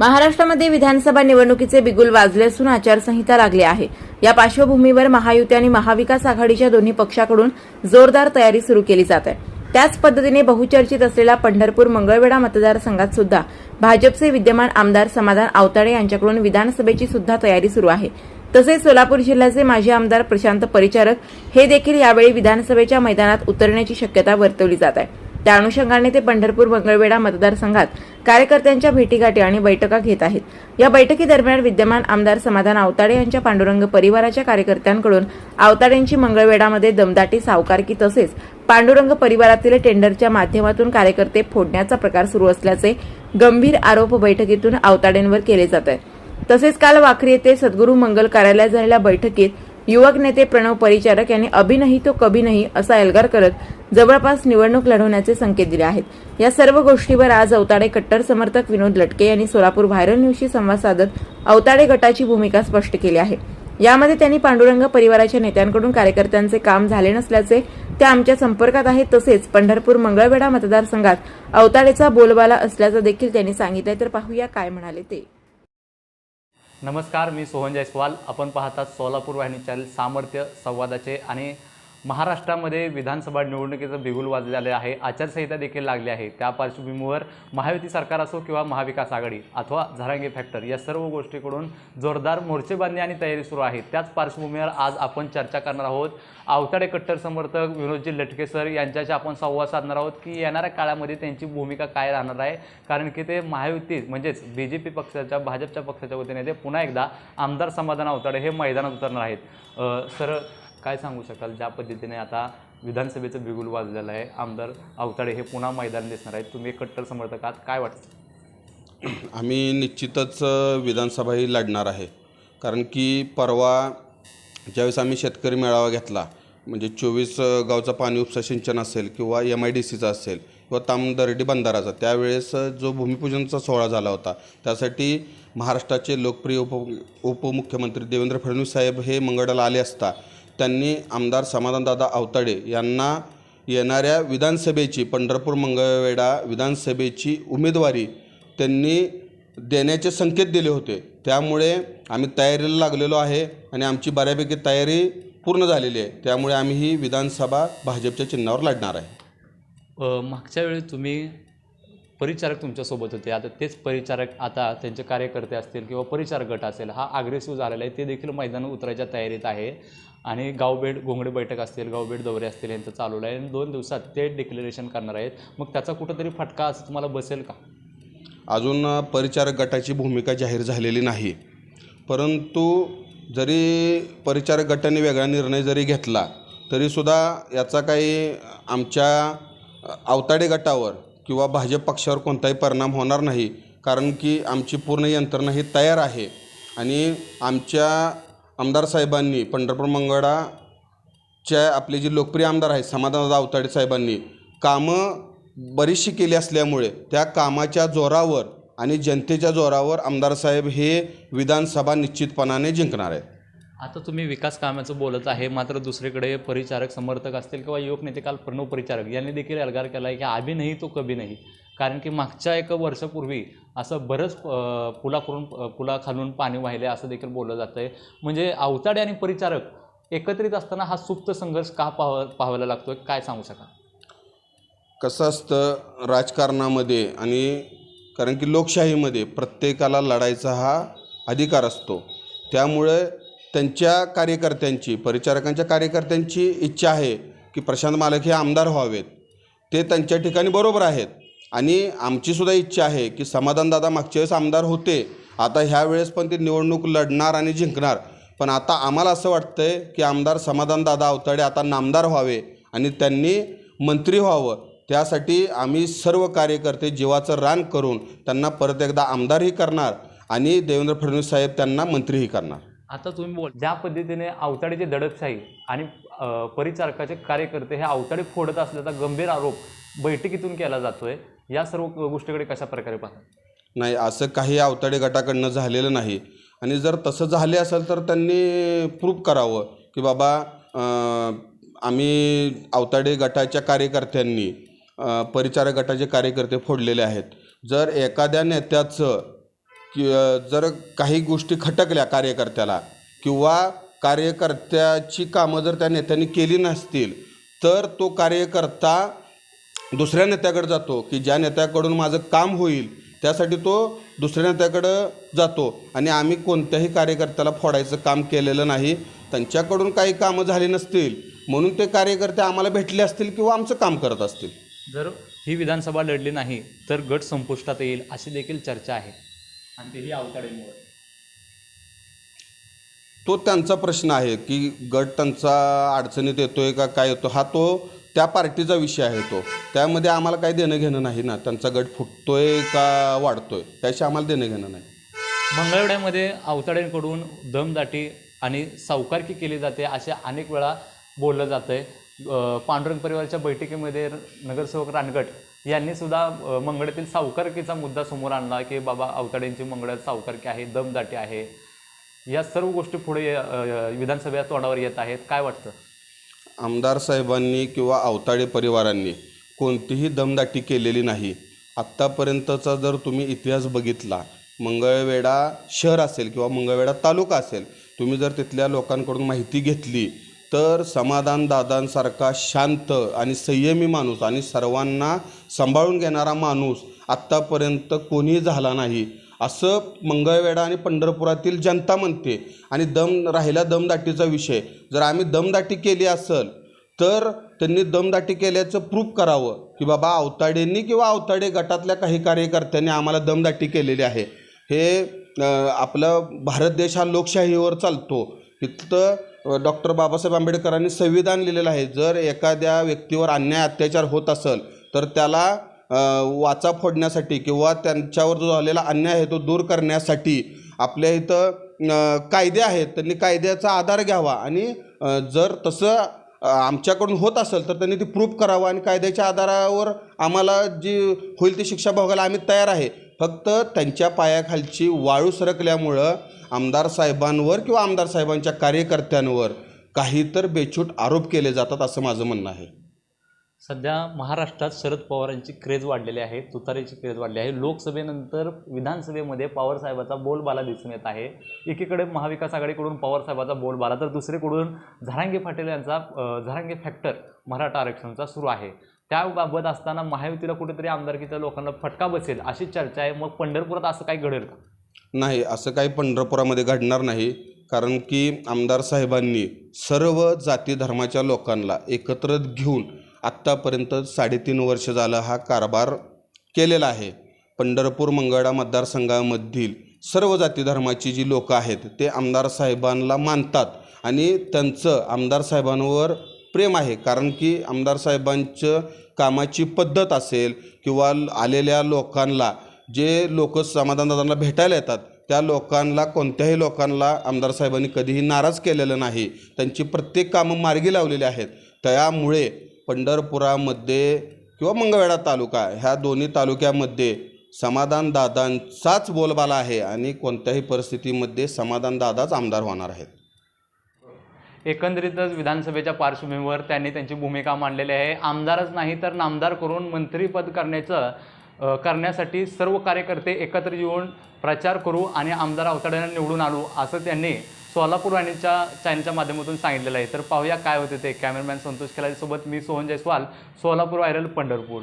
महाराष्ट्रामध्ये विधानसभा निवडणुकीचे बिगुल वाजले असून आचारसंहिता लागली आहे। या पार्श्वभूमीवर महायुती आणि महाविकास आघाडीच्या दोन्ही पक्षाकडून जोरदार तयारी सुरू केली जात आहे। त्याच पद्धतीने बहुचर्चित असलेल्या पंढरपूर मंगळवेढा मतदारसंघात सुद्धा भाजपचे विद्यमान आमदार समाधान आवताडे यांच्याकडून विधानसभेची सुद्धा तयारी सुरू आहे। तसेच सोलापूर जिल्ह्याचे माजी आमदार प्रशांत परिचारक हे देखील यावेळी विधानसभेच्या मैदानात उतरण्याची शक्यता वर्तवली जात आहे। त्या अनुषंगाने ते पंढरपूर मंगळवेढा मतदारसंघात कार्यकर्त्यांच्या भेटीगाठी आणि बैठका घेत आहेत। या बैठकीदरम्यान विद्यमान आमदार समाधान आवताडे यांच्या पांडुरंग परिवाराच्या कार्यकर्त्यांकडून आवताडेंची मंगळवेढामध्ये दमदाटी सावकारकी तसेच पांडुरंग परिवारातील टेंडरच्या माध्यमातून कार्यकर्ते फोडण्याचा प्रकार सुरू असल्याचे गंभीर आरोप बैठकीतून आवताडेंवर केले जात आहेत। तसेच काल वाखरी येथे सद्गुरू मंगल कार्यालयात झालेल्या बैठकीत युवक नेते प्रणव परिचारक यांनी अभी नहीं तो कभी नहीं असा एल्गार करत जवळपास निवडणूक लढवण्याचे संकेत दिले आहेत। या सर्व गोष्टीवर आज आवताडे कट्टर समर्थक विनोद लटके यांनी सोलापूर व्हायरल न्यूजशी संवाद साधत आवताडे गटाची भूमिका स्पष्ट केली आहे। यामध्ये त्यांनी पांडुरंग परिवाराच्या नेत्यांकडून कार्यकर्त्यांचे काम झाले नसल्याचे ते आमच्या संपर्कात आहेत। तसेच पंढरपूर मंगळवेढा मतदारसंघात आवताडेचा बोलबाला असल्याचं देखील त्यांनी सांगितले। तर पाहूया काय म्हणाले ते। नमस्कार, मी सोहन जयस्वाल। आपण पाहतात सोलापूर वाहिनी चॅनल सामर्थ्य संवादाचे। आणि महाराष्ट्रामध्ये विधानसभा निवडणुकीचं बिगुल वाजलेले आहे, आचारसंहिता देखील लागली आहे। त्या पार्श्वभूमीवर महायुती सरकार असो किंवा महाविकास आघाडी अथवा झरांगे फॅक्टर या सर्व गोष्टीकडून जोरदार मोर्चेबांधणी आणि तयारी सुरू आहे। त्याच पार्श्वभूमीवर आज आपण चर्चा करणार आहोत। आवताडे कट्टर समर्थक विनोदजी लटके सर यांच्याशी आपण संवाद साधणार आहोत की येणाऱ्या काळामध्ये त्यांची भूमिका काय राहणार आहे, कारण की ते महायुती म्हणजेच बीजेपी पक्षाच्या भाजपच्या पक्षाच्या वतीने ते पुन्हा एकदा आमदार समाधान आवताडे हे मैदानात उतरणार आहेत। सर, काय सांगू शकाल ज्या पद्धतीने आता विधानसभेचं बिगुल वाजलेलं आहे, आमदार आवताडे हे पुन्हा मैदान दिसणार आहेत, तुम्ही कट्टर समर्थक आहात, काय वाटतं? आम्ही निश्चितच विधानसभा ही लढणार आहे, कारण की परवा ज्यावेळेस आम्ही शेतकरी मेळावा घेतला, म्हणजे 24 गावचा पाणी उपसा सिंचन असेल किंवा MIDCचा असेल किंवा तामदर्डी बंधाराचा, त्यावेळेस जो भूमिपूजनचा सोहळा झाला होता, त्यासाठी महाराष्ट्राचे लोकप्रिय उपमुख्यमंत्री देवेंद्र फडणवीस साहेब हे मंगळवेढ्याला आले असता त्यांनी आमदार समाधानदादा आवताडे यांना येणाऱ्या विधानसभेची पंढरपूर मंगळवेढा विधानसभेची उमेदवारी त्यांनी देण्याचे संकेत दिले होते। त्यामुळे आम्ही तयारीला लागलेलो आहे आणि आमची बऱ्यापैकी तयारी पूर्ण झालेली आहे। त्यामुळे आम्ही ही विधानसभा भाजपच्या चिन्हावर लढणार आहे। मागच्या वेळी तुम्ही परिचारक तुमच्यासोबत होते, आता तेच परिचारक आता त्यांचे कार्यकर्ते असतील किंवा परिचारक गट असेल हा अग्रेसिव्ह झालेला आहे, ते देखील मैदानात उतरायच्या तयारीत आहे। आणि गावभेट घोंगडी बैठक असतील, गावभेट दौरे असतील यांचं चालवलं आहे आणि 2 दिवसात ते डिक्लेरेशन करणार आहेत। मग त्याचा कुठंतरी फटका असं तुम्हाला बसेल का? अजून परिचारक गटाची भूमिका जाहीर झालेली नाही, परंतु जरी परिचारक गटाने वेगळा निर्णय जरी घेतला तरीसुद्धा याचा काही आमच्या आवताडे गटावर किंवा भाजप पक्षावर कोणताही परिणाम होणार नाही, कारण की आमची पूर्ण यंत्रणा ही तयार आहे। आणि आमच्या आमदार साहेबांनी पंढरपूर मंगळवेढाच्या आपले जे लोकप्रिय आमदार आहेत समाधानदादा आवताडे साहेबांनी कामं बरीचशी केली असल्यामुळे त्या कामाच्या जोरावर आणि जनतेच्या जोरावर आमदार साहेब हे विधानसभा निश्चितपणाने जिंकणार आहेत। आता तुम्ही विकास कामाचं बोलत आहे, मात्र दुसरीकडे परिचारक समर्थक असतील किंवा युवक नेते काल प्रणव परिचारक यांनी देखील एल्गार केला आहे की अभी नाही तो कभी नाही, कारण की मागच्या 1 वर्षापूर्वी असं बरंच पुलाखालून पाणी वाहिले असं देखील बोललं जातं आहे। म्हणजे आवताडे आणि परिचारक एकत्रित असताना हा सुप्त संघर्ष का पाहायला लागतोय, काय सांगू शकाल? कसं असतं राजकारणामध्ये, आणि कारण की लोकशाहीमध्ये प्रत्येकाला लढायचा हा अधिकार असतो, त्यामुळे त्यांच्या कार्यकर्त्यांची परिचारकांच्या कार्यकर्त्यांची इच्छा आहे की प्रशांत मालक हे आमदार व्हावेत, ते त्यांच्या ठिकाणी बरोबर आहेत। आणि आमचीसुद्धा इच्छा आहे की समाधानदादा मागच्या वेळेस आमदार होते, आता ह्या वेळेस पण ते निवडणूक लढणार आणि जिंकणार, पण आता आम्हाला असं वाटतं आहे की आमदार समाधानदादा आवताडे आता नामदार व्हावे आणि त्यांनी मंत्री व्हावं। त्यासाठी आम्ही सर्व कार्यकर्ते जीवाचं रान करून त्यांना परत एकदा आमदारही करणार आणि देवेंद्र फडणवीस साहेब त्यांना मंत्रीही करणार। आता तुम्ही ज्या पद्धतीने आवताडेची दडपशाही आणि परिचारकाचे कार्यकर्ते हे आवताडे फोडत असल्याचा गंभीर आरोप बैठकीतून केला जातोय, या सर्व गोष्टीकडे कशा प्रकारे पाहता? नाही, असं काही आवताडे गटाकडनं झालेलं नाही, आणि जर तसं झाले असेल तर त्यांनी प्रूफ करावं की बाबा आम्ही आवताडे गटाच्या कार्यकर्त्यांनी परिचारक गटाचे कार्यकर्ते फोडलेले आहेत। जर एखाद्या नेत्याचं की जर काही गोष्टी खटकल्या कार्यकर्त्याला किंवा कार्यकर्त्याची कामं जर त्या नेत्यांनी केली नसतील तर तो कार्यकर्ता दुसऱ्या नेत्याकडे जातो की ज्या नेत्याकडून माझं काम होईल त्यासाठी तो दुसऱ्या नेत्याकडं जातो आणि आम्ही कोणत्याही कार्यकर्त्याला फोडायचं काम केलेलं नाही. त्यांच्याकडून काही कामं झाली नसतील म्हणून ते कार्यकर्ते आम्हाला भेटले असतील किंवा आमचं काम करत असतील. जर ही विधानसभा लढली नाही तर गट संपुष्टात येईल अशी देखील चर्चा आहे आणि तेही अवताडेमुळे. तो त्यांचा प्रश्न आहे की गट त्यांचा अडचणीत येतोय का काय येतो हा तो त्या पार्टीचा विषय आहे. तो त्यामध्ये आम्हाला काही देणं घेणं नाही ना. त्यांचा गट फुटतोय का वाढतोय त्याशी आम्हाला देणं घेणं नाही. मंगळवेढ्यामध्ये अवताडेंकडून दमदाटी आणि सावकारकी केली जाते असे अनेक वेळा बोललं जातं आहे. पांडुरंग परिवाराच्या बैठकीमध्ये नगरसेवक रानगट यांनी सुद्धा मंगळ्यातील सावकारकीचा मुद्दा समोर आणला की बाबा अवताडेंची मंगळ्यात सावकारकी आहे, दमदाटी आहे. या सर्व गोष्टी पुढे विधानसभेच्या तोंडावर येत आहेत. काय वाटतं? आमदार साहेबांनी किंवा अवताडे परिवारांनी कोणतीही दमदाटी केलेली नाही. आत्तापर्यंतचा जर तुम्ही इतिहास बघितला, मंगळवेढा शहर असेल किंवा मंगळवेढा तालुका असेल, तुम्ही जर तिथल्या लोकांकडून माहिती घेतली तर समाधान दादांसारखा शांत आणि संयमी माणूस आणि सर्वांना सांभाळून घेणारा माणूस आत्तापर्यंत कोणीही झाला नाही असं मंगळवेढा आणि पंढरपुरातील जनता म्हणते. आणि राहिला दमदाटीचा विषय, जर आम्ही दमदाटी केली असेल तर त्यांनी दमदाटी केल्याचं प्रूफ करावं की बाबा अवताडेंनी किंवा अवताडे गटातल्या काही कार्यकर्त्यांनी आम्हाला दमदाटी केलेली आहे. हे आपला भारत देश हा लोकशाहीवर चालतो. इथं डॉक्टर बाबासाहेब आंबेडकरांनी संविधान लिहिलेलं आहे. जर एखाद्या व्यक्तीवर अन्याय अत्याचार होत असेल तर त्याला वाचा फोडण्यासाठी किंवा त्यांच्यावर जो झालेला अन्याय आहे तो दूर करण्यासाठी आपल्या इथं कायदे आहेत. त्यांनी कायद्याचा आधार घ्यावा आणि जर तसं आमच्याकडून होत असेल तर त्यांनी ती प्रूफ करावं आणि कायद्याच्या आधारावर आम्हाला जी होईल ती शिक्षा भोगायला आम्ही तयार आहे. फक्त त्यांच्या पायाखालची वाळू सरकल्यामुळं आमदार साहेबांवर किंवा आमदार साहेबांच्या कार्यकर्त्यांवर काही तर बेछूट आरोप केले जातात असं माझं म्हणणं आहे. सध्या महाराष्ट्रात शरद पवारांची क्रेज वाढलेली आहे, तुतारीची क्रेज वाढली आहे. लोकसभेनंतर विधानसभेमध्ये पवारसाहेबाचा बोलबाला दिसून येत आहे. एकीकडे महाविकास आघाडीकडून पवारसाहेबाचा बोलबाला तर दुसरीकडून झरांगे पाटील यांचा झरांगे फॅक्टर मराठा आरक्षणाचा सुरू आहे. त्याबाबत असताना महायुतीला कुठेतरी आमदारकीच्या लोकांना फटका बसेल अशी चर्चा आहे. मग पंढरपुरात असं काही घडेल का? नाही, असं काही पंढरपुरामध्ये घडणार नाही. कारण की आमदार साहेबांनी सर्व जाती धर्माच्या लोकांना एकत्र घेऊन आत्तापर्यंत 3.5 वर्ष झालं हा कारभार केलेला आहे. पंढरपूर मंगळवेढा मतदारसंघामधील सर्व जाती धर्माची जी लोकं आहेत ते आमदार साहेबांना मानतात आणि त्यांचं आमदार साहेबांवर प्रेम आहे. कारण की आमदार साहेबांचं कामाची पद्धत असेल किंवा आलेल्या लोकांना जे लोक समाधानदादांना भेटायला येतात त्या लोकांना कोणत्याही लोकांना आमदार साहेबांनी कधीही नाराज केलेलं नाही. त्यांची प्रत्येक कामं मार्गी लावलेली आहेत. त्यामुळे पंढरपुरामध्ये किंवा मंगळवेढा तालुका ह्या दोन्ही तालुक्यामध्ये समाधानदादांचाच बोलबाला आहे आणि कोणत्याही परिस्थितीमध्ये समाधानदादाच आमदार होणार आहेत. एकंदरीतच विधानसभेच्या पार्श्वभूमीवर त्यांनी त्यांची भूमिका मांडलेली आहे. आमदारच नाही तर नामदार करून मंत्रिपद करण्यासाठी सर्व कार्यकर्ते एकत्र येऊन प्रचार करू आणि आमदार अवताड्यांना निवडून आणू असं त्यांनी सोलापूर वाहिनीच्या चॅनलच्या माध्यमातून सांगितलेलं आहे. तर पाहूया काय होते ते. कॅमेरामॅन संतोष खेलारीसोबत मी सोहन जयस्वाल, सोलापूर व्हायरल, पंढरपूर.